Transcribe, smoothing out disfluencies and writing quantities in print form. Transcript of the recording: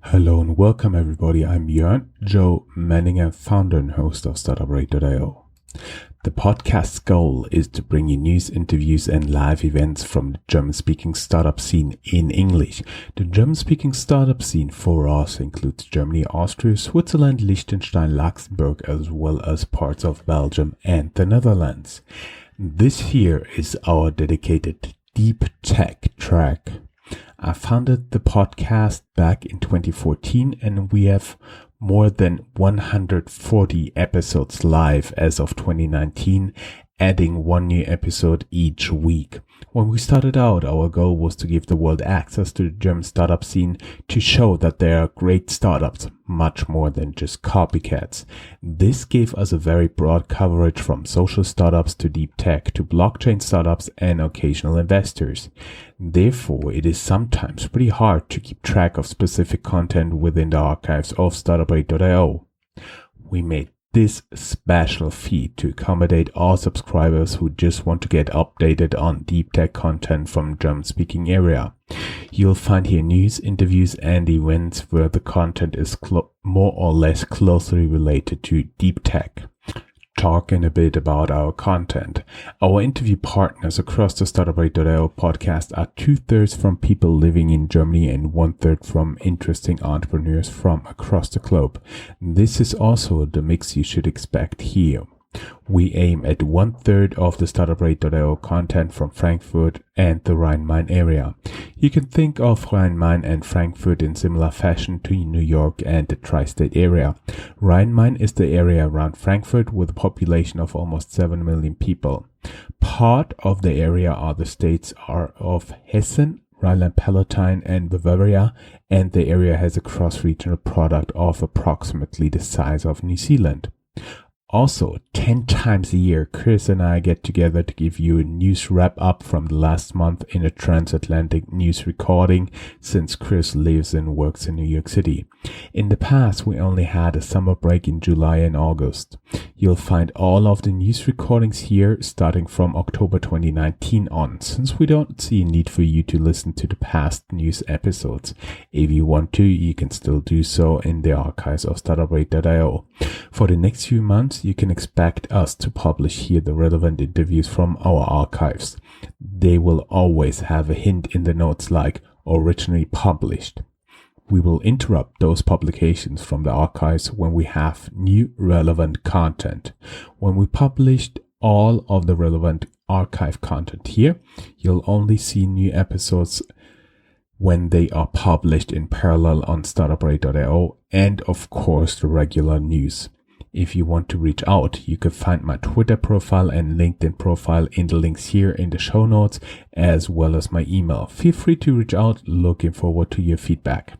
Hello and welcome everybody. I'm Jörn, Menninger, founder and host of Startuprad.io. The podcast's goal is to bring you news, interviews and live events from the German-speaking startup scene in English. The German-speaking startup scene for us includes Germany, Austria, Switzerland, Liechtenstein, Luxembourg, as well as parts of Belgium and the Netherlands. This here is our dedicated deep tech track. I founded the podcast back in 2014 and we have more than 140 episodes live as of 2019, adding one new episode each week. When we started out, our goal was to give the world access to the German startup scene to show that there are great startups, much more than just copycats. This gave us a very broad coverage from social startups to deep tech to blockchain startups and occasional investors. Therefore, it is sometimes pretty hard to keep track of specific content within the archives of Startuprad.io. We made this special feed to accommodate all subscribers who just want to get updated on deep tech content from German-speaking area. You'll find here news, interviews and events where the content is more or less closely related to deep tech. Talking a bit about our content. Our interview partners across the Startuprad.io podcast are 2/3 from people living in Germany and 1/3 from interesting entrepreneurs from across the globe. This is also the mix you should expect here. We aim at 1/3 of the Startuprad.io content from Frankfurt and the Rhine-Main area. You can think of Rhine-Main and Frankfurt in similar fashion to New York and the tri-state area. Rhine-Main is the area around Frankfurt with a population of almost 7 million people. Part of the area are the states of Hessen, Rhineland-Palatinate and Bavaria, and the area has a cross-regional product of approximately the size of New Zealand. Also, 10 times a year, Chris and I get together to give you a news wrap-up from the last month in a transatlantic news recording, since Chris lives and works in New York City. In the past, we only had a summer break in July and August. You'll find all of the news recordings here starting from October 2019 on, since we don't see a need for you to listen to the past news episodes. If you want to, you can still do so in the archives of Startuprad.io. For the next few months, you can expect us to publish here the relevant interviews from our archives. They will always have a hint in the notes like originally published. We will interrupt those publications from the archives when we have new relevant content. When we published all of the relevant archive content here, you'll only see new episodes when they are published in parallel on Startuprad.io and of course the regular news. If you want to reach out, you can find my Twitter profile and LinkedIn profile in the links here in the show notes, as well as my email. Feel free to reach out. Looking forward to your feedback.